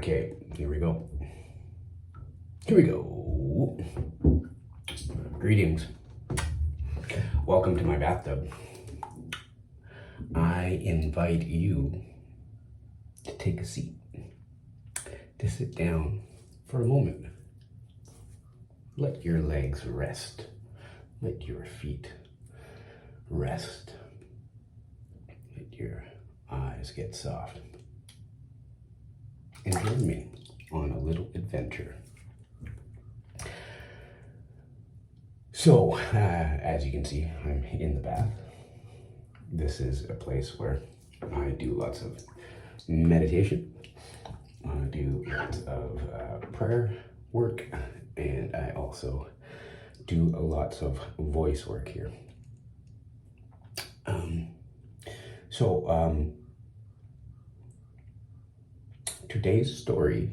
Okay, here we go. Here we go. Greetings. Welcome to my bathtub. I invite you to take a seat, to sit down for a moment. Let your legs rest. Let your feet rest. Let your eyes get soft. And join me on a little adventure. So, as you can see, I'm in the bath. This is a place where I do lots of meditation. I do lots of prayer work, and I also do lots of voice work here. Today's story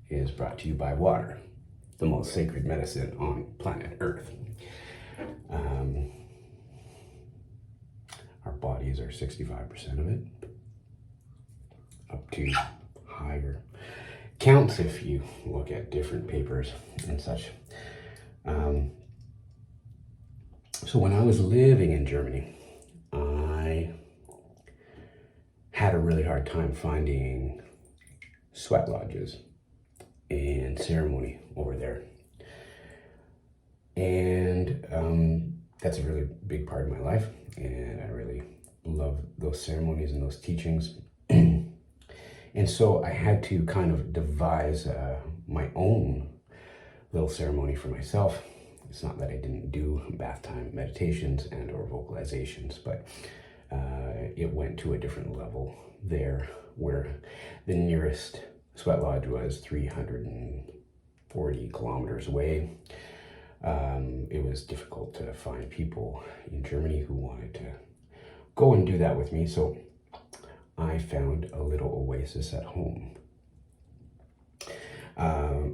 is brought to you by water, the most sacred medicine on planet Earth. Our bodies are 65% of it, up to higher counts if you look at different papers and such. So when I was living in Germany, I had a really hard time finding sweat lodges and ceremony over there. And that's a really big part of my life, and I really love those ceremonies and those teachings. And so I had to kind of devise my own little ceremony for myself. It's not that I didn't do bath time meditations and or vocalizations, but it went to a different level there, where the nearest sweat lodge was 340 kilometers away. It was difficult to find people in Germany who wanted to go and do that with me, so I found a little oasis at home. The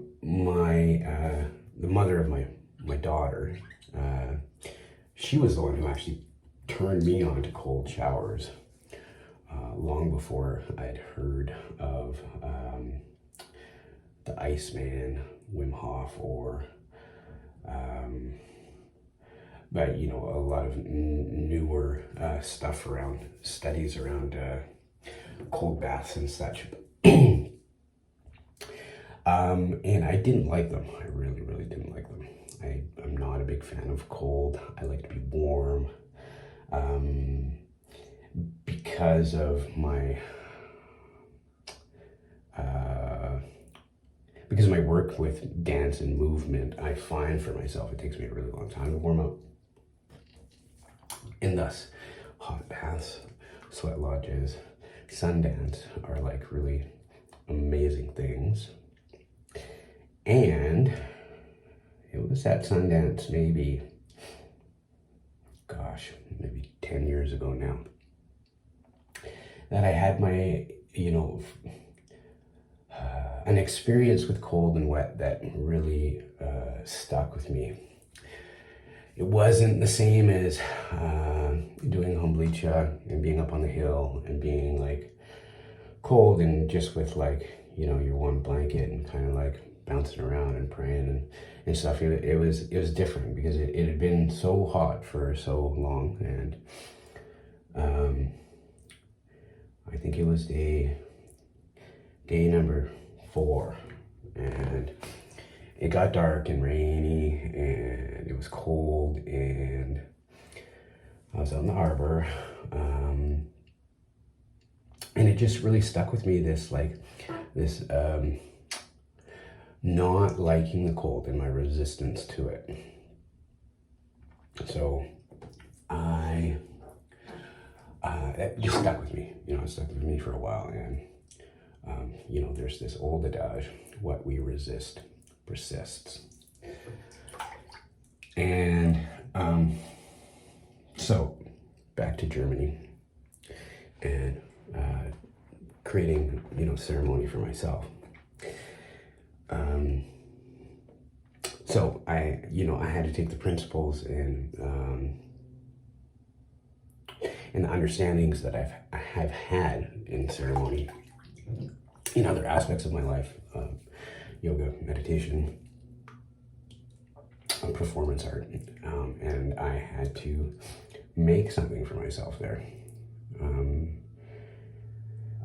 mother of my daughter, she was the one who actually turned me on to cold showers long before I'd heard of the Iceman, Wim Hof, or but you know, a lot of newer stuff around studies around cold baths and such. And I didn't like them. I really didn't like them. I'm not a big fan of cold. I like to be warm. Because of my work with dance and movement, I find for myself it takes me a really long time to warm up. And thus, hot baths, sweat lodges, Sundance are like really amazing things. And it was at Sundance maybe 10 years ago now, that I had my, an experience with cold and wet that really stuck with me. It wasn't the same as doing Humblicha and being up on the hill and being like cold and just with like, your warm blanket and kind of like bouncing around and praying and stuff. It was different because it had been so hot for so long, and I think it was day number 4, and it got dark and rainy and it was cold, and I was out in the harbor, and it just really stuck with me, this not liking the cold and my resistance to it. So it just stuck with me. It stuck with me for a while. And there's this old adage: what we resist persists. And so back to Germany and creating ceremony for myself. So I had to take the principles and the understandings that I have had in ceremony in other aspects of my life, yoga, meditation, performance art, and I had to make something for myself there.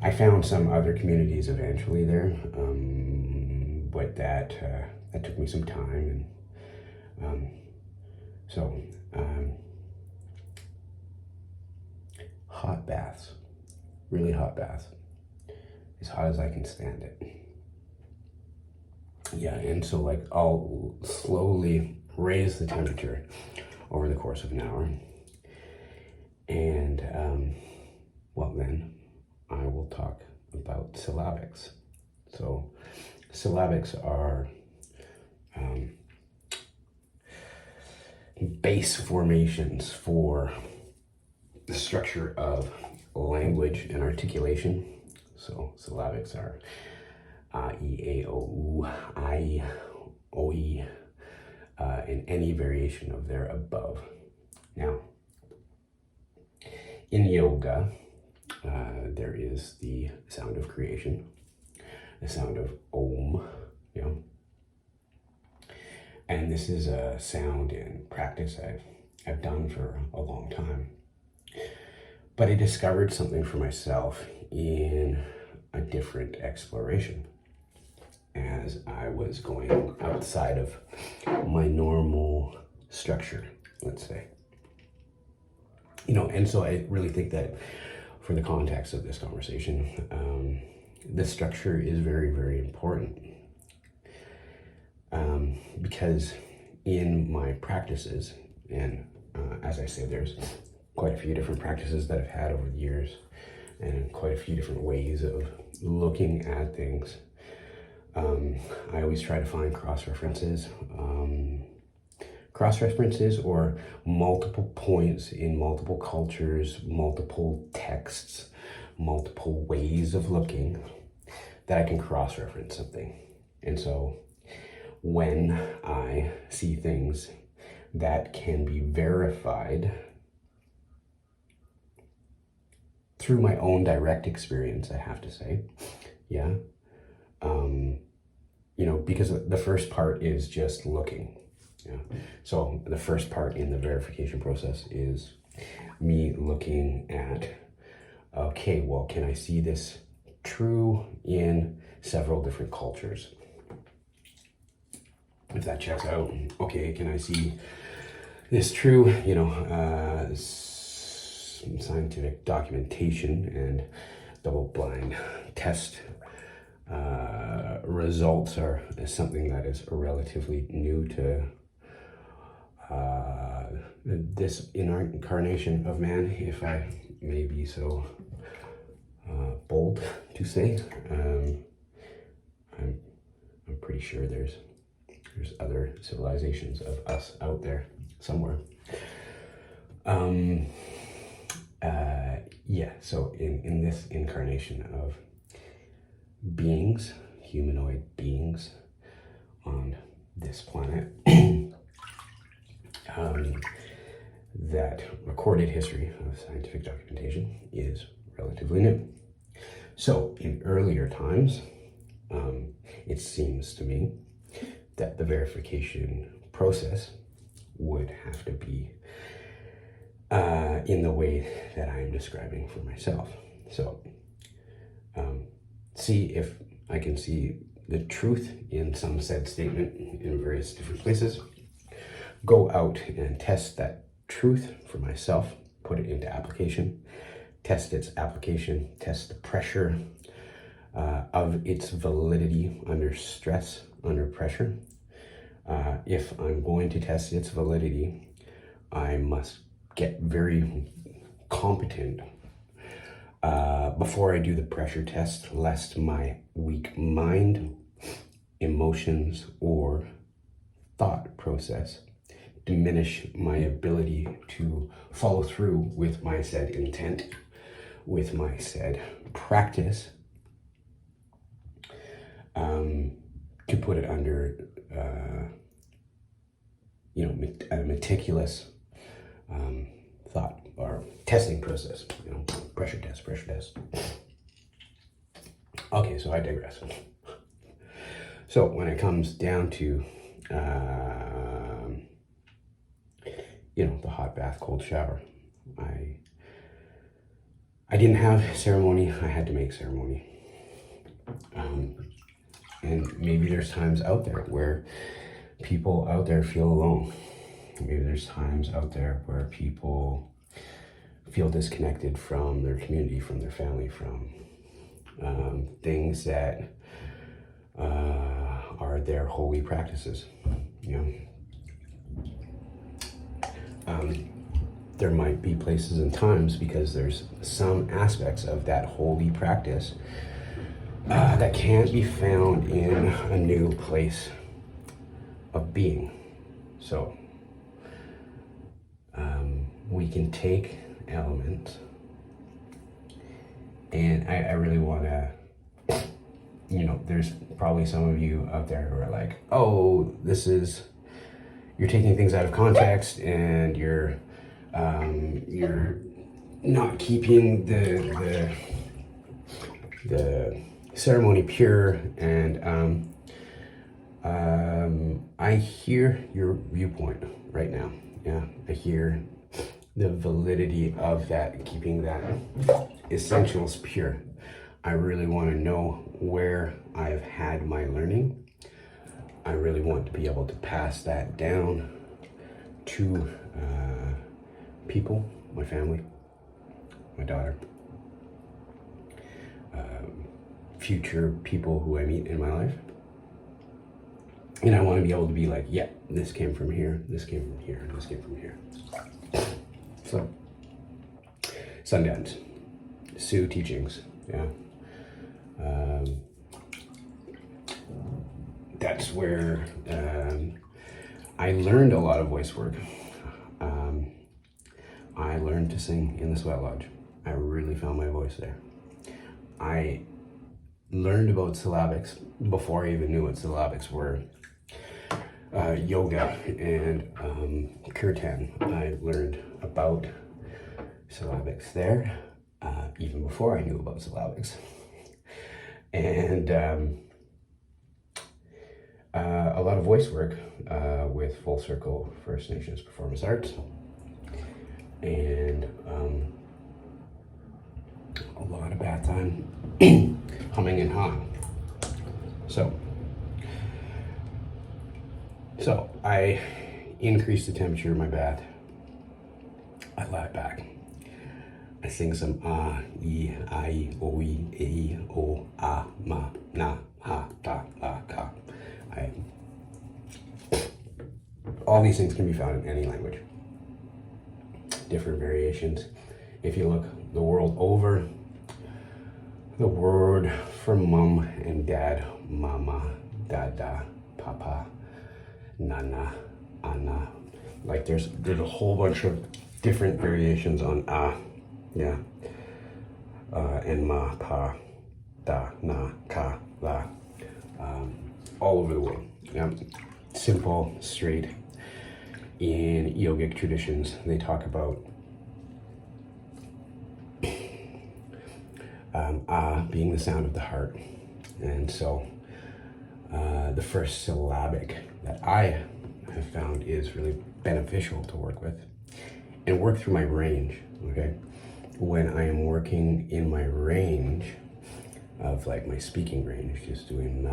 I found some other communities eventually there, but that took me some time, and hot baths, really hot baths, as hot as I can stand it. Yeah, and so like I'll slowly raise the temperature over the course of an hour, and well, then I will talk about syllabics. So syllabics are base formations for the structure of language and articulation. So syllabics are E, A, O, U, I, O, E, and any variation of their above. Now, in yoga, there is the sound of creation, the sound of Om, you know. And this is a sound and practice I've done for a long time. But I discovered something for myself in a different exploration as I was going outside of my normal structure, let's say. You know, and so I really think that for the context of this conversation, the structure is very, very important. Because in my practices, and as I say, there's quite a few different practices that I've had over the years, and quite a few different ways of looking at things. I always try to find cross-references or multiple points in multiple cultures, multiple texts, multiple ways of looking that I can cross-reference something. And so when I see things that can be verified through my own direct experience, I have to say, yeah, you know, because the first part is just looking. Yeah. So the first part in the verification process is me looking at, okay, well, can I see this true in several different cultures? If that checks out, okay, can I see this true, you know, scientific documentation and double-blind test results are something that is relatively new to this incarnation of man, if I may be so bold to say. I'm pretty sure there's other civilizations of us out there somewhere. Yeah, so in this incarnation of beings, humanoid beings on this planet, that recorded history of scientific documentation is relatively new. So in earlier times, it seems to me that the verification process would have to be in the way that I am describing for myself. So see if I can see the truth in some said statement in various different places. Go out and test that truth for myself, put it into application, test its application, test the pressure of its validity under stress, under pressure. If I'm going to test its validity, I must get very competent before I do the pressure test, lest my weak mind, emotions, or thought process diminish my ability to follow through with my said intent, with my said practice, to put it under you know, a meticulous thought or testing process, you know, pressure test. Okay, so I digress. So when it comes down to, the hot bath, cold shower, I didn't have ceremony. I had to make ceremony. And maybe there's times out there where people out there feel alone. Maybe there's times out there where people feel disconnected from their community, from their family, from things that are their holy practices. There might be places and times, because there's some aspects of that holy practice that can't be found in a new place of being. So we can take elements, and I really want to, there's probably some of you out there who are like, oh, you're taking things out of context, and you're not keeping the ceremony pure. And I hear your viewpoint right now. Yeah, I hear the validity of that, keeping that essentials pure. I really want to know where I've had my learning. I really want to be able to pass that down to people, my family, my daughter, future people who I meet in my life. And I want to be able to be like, yeah, this came from here, this came from here, this came from here. So, Sundance, Sioux teachings, yeah. That's where I learned a lot of voice work. I learned to sing in the sweat lodge. I really found my voice there. I learned about syllabics before I even knew what syllabics were. Yoga and kirtan. I learned about syllabics there, even before I knew about syllabics. And a lot of voice work with Full Circle First Nations Performance Arts, and a lot of bath time humming and hawing. So I increase the temperature of my bath. I lie back. I sing some e, I, o, e, e, o, a, ma, na, ha, da, la, ka. All these things can be found in any language. Different variations. If you look the world over, the word for mom and dad, mama, dada, papa, nana, ana. Like there's a whole bunch of different variations on yeah, and ma, pa, da, na, ka, la, all over the world. Yeah. Simple, straight. In yogic traditions, they talk about being the sound of the heart. And so the first syllabic that I have found is really beneficial to work with and work through my range, okay? When I am working in my range of like my speaking range, just doing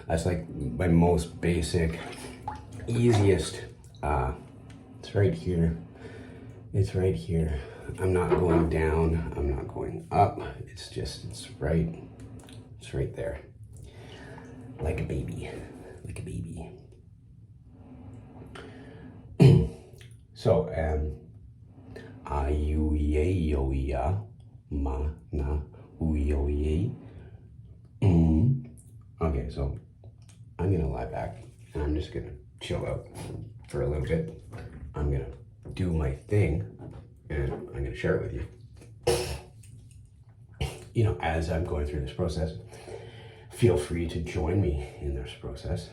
that's like my most basic, easiest. It's right here. It's right here. I'm not going down. I'm not going up. It's right there. Like a baby. Like a baby. So, a u ye yo ya ma na u yo ye. Okay, so I'm gonna lie back and I'm just gonna chill out for a little bit. I'm gonna do my thing and I'm gonna share it with you. You know, as I'm going through this process, feel free to join me in this process.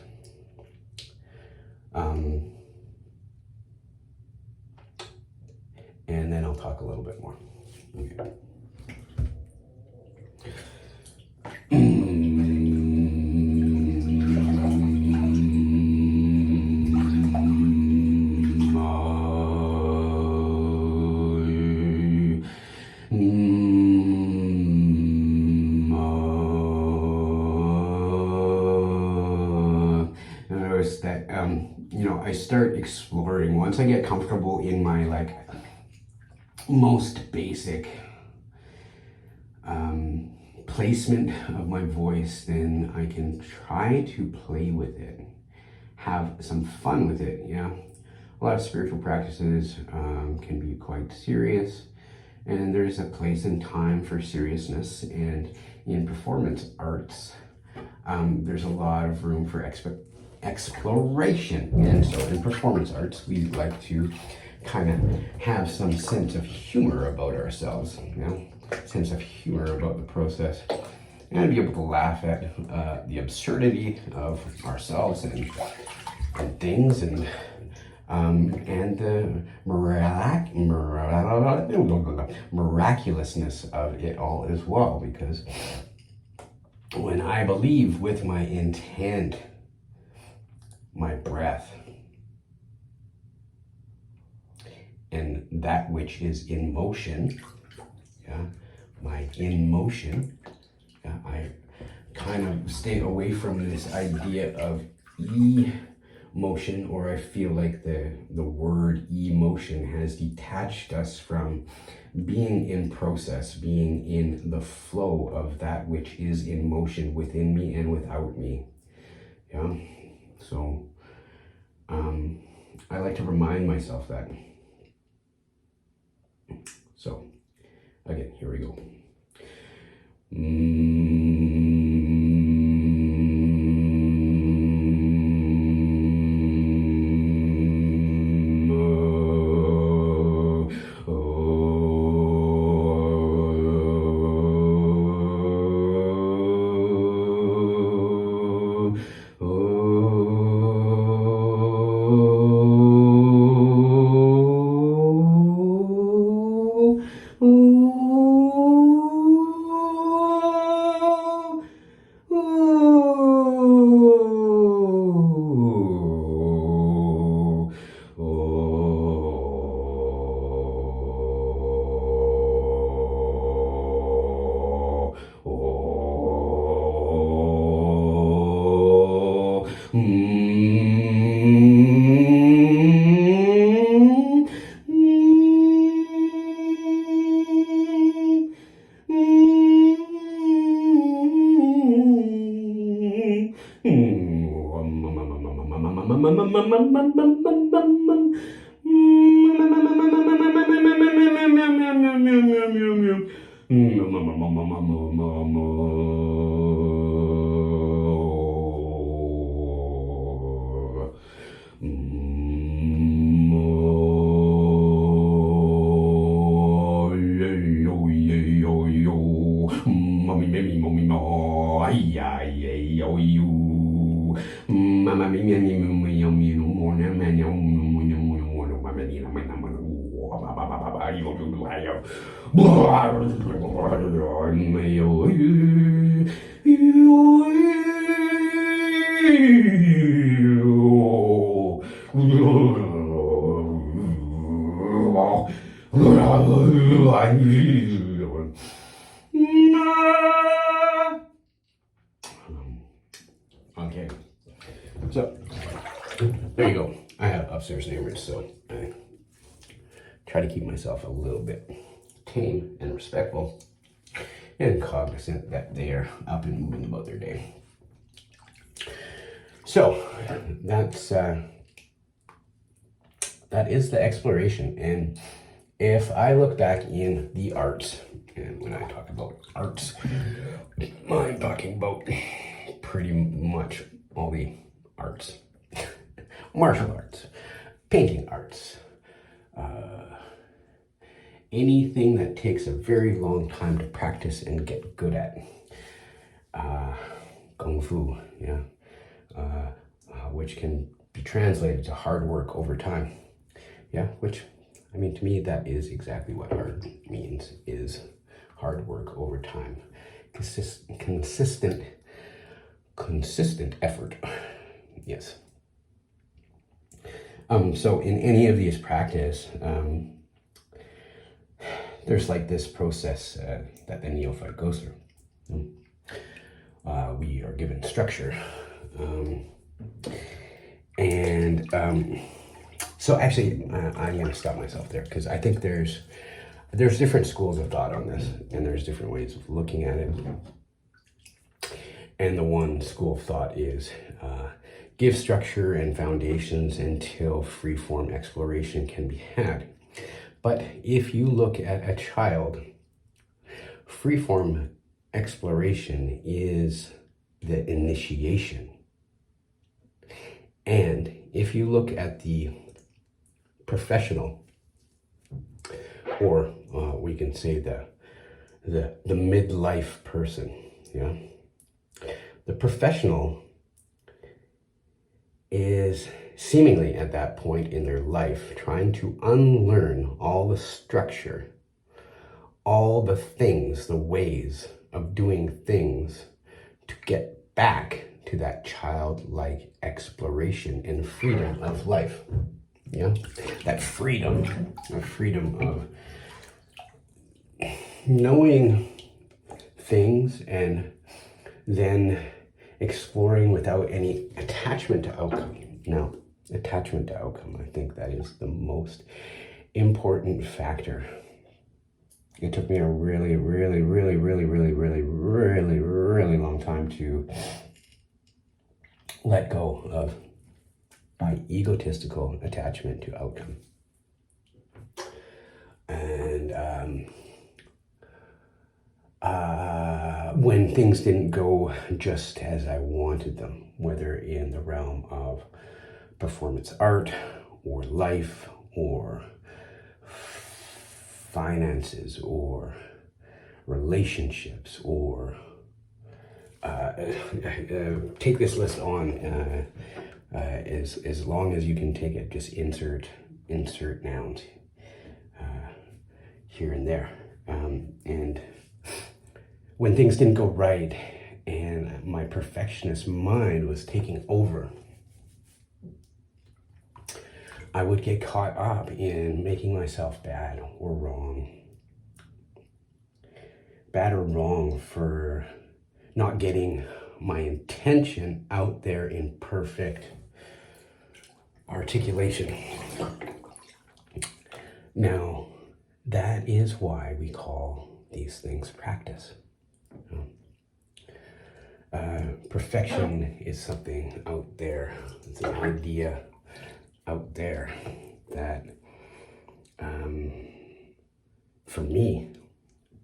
And then I'll talk a little bit more. Okay. Notice that I start exploring once I get comfortable in my most basic placement of my voice, then I can try to play with it, have some fun with it. Yeah, a lot of spiritual practices can be quite serious, and there's a place and time for seriousness. And in performance arts, there's a lot of room for exploration. And so in performance arts, we like to kind of have some sense of humor about ourselves, sense of humor about the process, and be able to laugh at the absurdity of ourselves and things, and the miraculousness of it all as well. Because when I believe with my intent, my breath, and that which is in motion, my in motion, I kind of stay away from this idea of emotion, or I feel like the word emotion has detached us from being in process, being in the flow of that which is in motion within me and without me. So I like to remind myself that. So again, here we go. Okay, so there you go. I have upstairs neighbors, so I try to keep myself a little bit tame and respectful and cognizant that they are up and moving about their day. So that's that is the exploration. And if I look back in the arts, and when I talk about arts, I'm talking about pretty much all the arts, martial arts, painting arts, anything that takes a very long time to practice and get good at. Kung Fu, which can be translated to hard work over time. Which I mean, to me, that is exactly what art means, is hard work over time. Consistent effort. Yes. So in any of these practice, there's like this process that the neophyte goes through. We are given structure. So actually, I'm going to stop myself there, because I think there's different schools of thought on this, and there's different ways of looking at it. And the one school of thought is give structure and foundations until free-form exploration can be had. But if you look at a child, free-form exploration is the initiation. And if you look at the professional, or we can say the midlife person, yeah, the professional is seemingly at that point in their life trying to unlearn all the structure, all the things, the ways of doing things, to get back to that childlike exploration and freedom of life. Yeah, that freedom of knowing things and then exploring without any attachment to outcome. Now, attachment to outcome, I think that is the most important factor. It took me a really long time to let go of my egotistical attachment to outcome. And when things didn't go just as I wanted them, whether in the realm of performance art or life or finances or relationships, or take this list on as long as you can take it. Just insert nouns here and there. And when things didn't go right and my perfectionist mind was taking over, I would get caught up in making myself bad or wrong. Bad or wrong for not getting my intention out there in perfect articulation. Now, that is why we call these things practice. Perfection is something out there. It's an idea out there that, for me,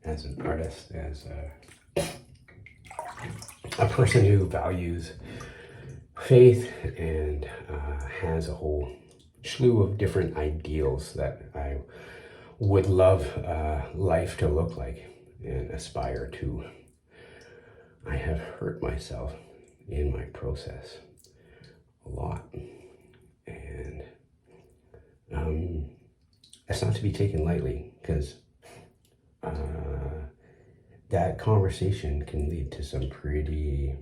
as an artist, as a person who values faith and has a whole slew of different ideals that I would love life to look like and aspire to, I have hurt myself in my process a lot. And it's not to be taken lightly, because that conversation can lead to some pretty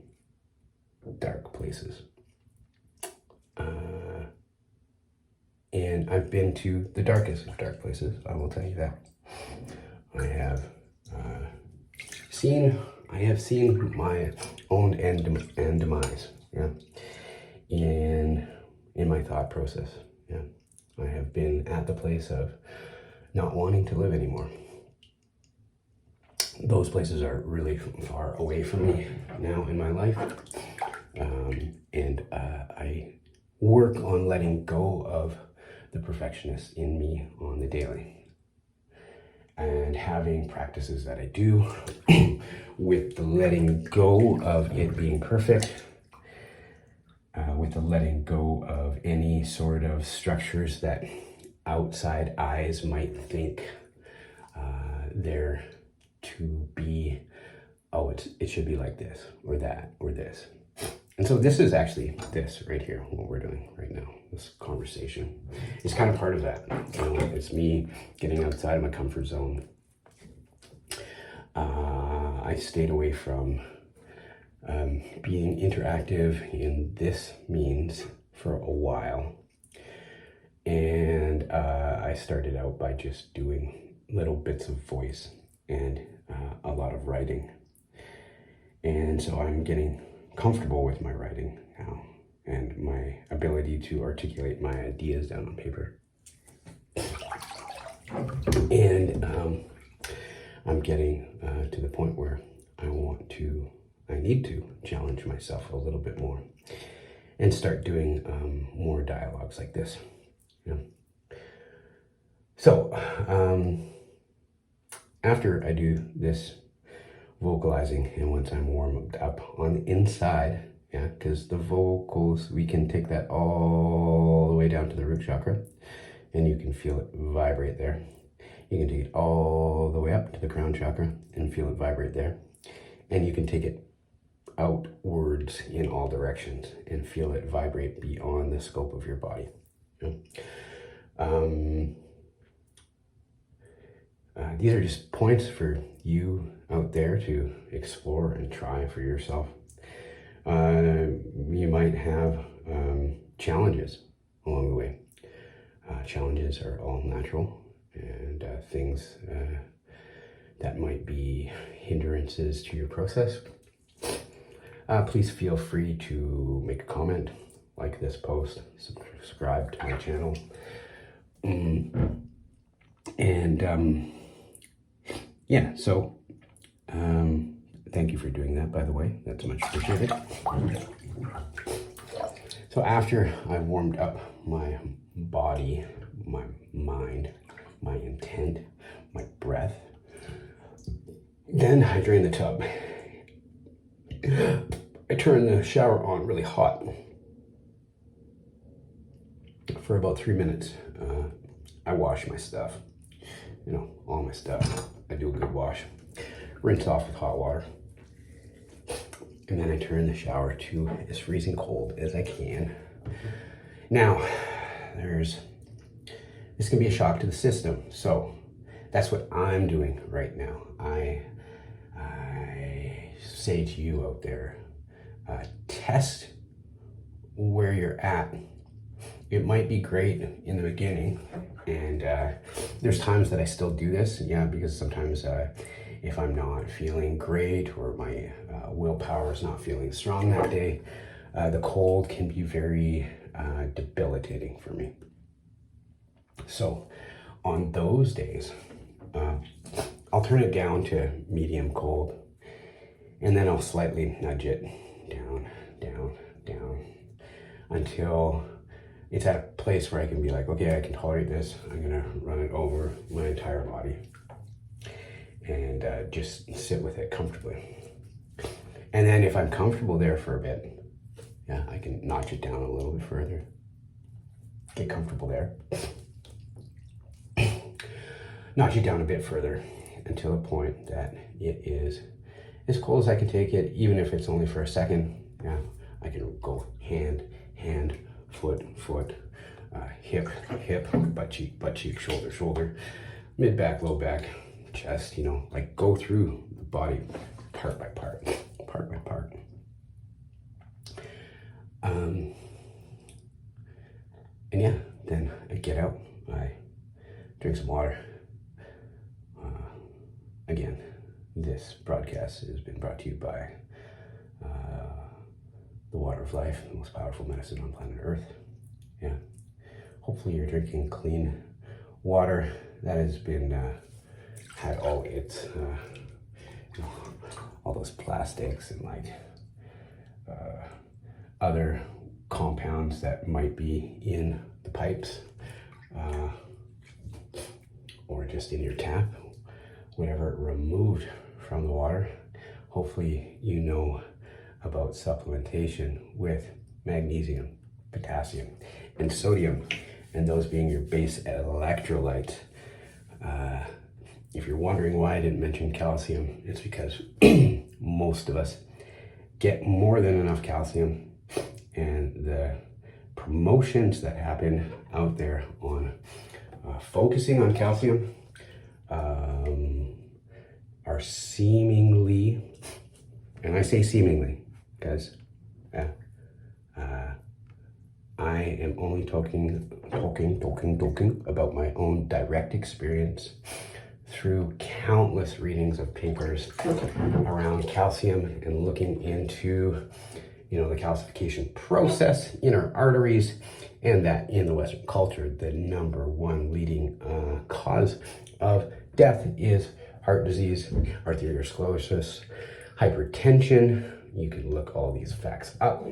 dark places. And I've been to the darkest of dark places, I will tell you that. I have seen my own end and demise, yeah, in my thought process. Yeah, I have been at the place of not wanting to live anymore. Those places are really far away from me now in my life, and I work on letting go of the perfectionist in me on the daily, and having practices that I do with the letting go of it being perfect, with the letting go of any sort of structures that outside eyes might think they're to be, oh, it should be like this or that or this. And so this is actually this right here, what we're doing right now, this conversation. It's kind of part of that. You know, it's me getting outside of my comfort zone. I stayed away from being interactive in this means for a while. And I started out by just doing little bits of voice and a lot of writing. And so I'm getting comfortable with my writing now and my ability to articulate my ideas down on paper. And I'm getting to the point where I need to challenge myself a little bit more and start doing more dialogues like this. You know? So after I do this vocalizing, and once I'm warmed up on the inside, yeah, because the vocals, we can take that all the way down to the root chakra, and you can feel it vibrate there. You can take it all the way up to the crown chakra and feel it vibrate there. And you can take it outwards in all directions and feel it vibrate beyond the scope of your body. You know? These are just points for you out there to explore and try for yourself. You might have challenges along the way. Challenges are all natural, and things that might be hindrances to your process. Please feel free to make a comment, like this post, subscribe to my channel. Yeah, so thank you for doing that, by the way. That's much appreciated. So after I've warmed up my body, my mind, my intent, my breath, then I drain the tub. I turn the shower on really hot for about 3 minutes. I wash my stuff, you know, all my stuff. I do a good wash, rinse off with hot water, and then I turn the shower to as freezing cold as I can. Now, this can be a shock to the system, so that's what I'm doing right now. I say to you out there, test where you're at. It might be great in the beginning, and there's times that I still do this, yeah, because sometimes if I'm not feeling great or my willpower is not feeling strong that day, the cold can be very debilitating for me. So on those days, I'll turn it down to medium cold, and then I'll slightly nudge it down, down, down, until it's at a place where I can be like, okay, I can tolerate this. I'm gonna run it over my entire body and just sit with it comfortably. And then if I'm comfortable there for a bit, yeah, I can notch it down a little bit further, get comfortable there, notch it down a bit further until the point that it is as cold as I can take it, even if it's only for a second. Yeah, I can go hand, hand, foot, hip, butt cheek, shoulder, mid back, low back, chest, you know, like go through the body part by part. And yeah, then I get out, I drink some water. Again, this broadcast has been brought to you by the water of life, the most powerful medicine on planet Earth. Yeah. Hopefully you're drinking clean water that has been had all its all those plastics and like other compounds that might be in the pipes or just in your tap, whatever removed from the water. Hopefully you know about supplementation with magnesium, potassium, and sodium, and those being your base electrolytes. If you're wondering why I didn't mention calcium, it's because most of us get more than enough calcium the promotions that happen out there on focusing on calcium are seemingly, and I say seemingly because I am only talking about my own direct experience through countless readings of papers around calcium and looking into, the calcification process in our arteries, and that in the Western culture, the number one leading cause of death is heart disease, arteriosclerosis, hypertension. You can look all these facts up.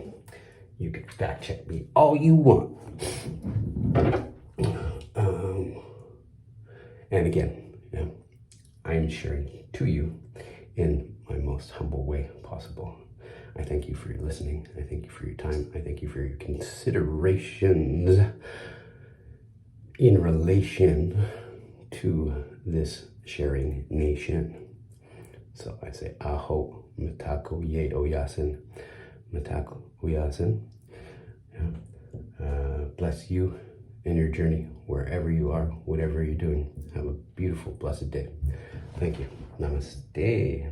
You can fact check me all you want. And again, I am sharing to you in my most humble way possible. I thank you for your listening. I thank you for your time. I thank you for your considerations in relation to this sharing nation. So I say aho matako ye oyasin matako oyasin. Bless you in your journey wherever you are, whatever you're doing. Have a beautiful, blessed day. Thank you. Namaste.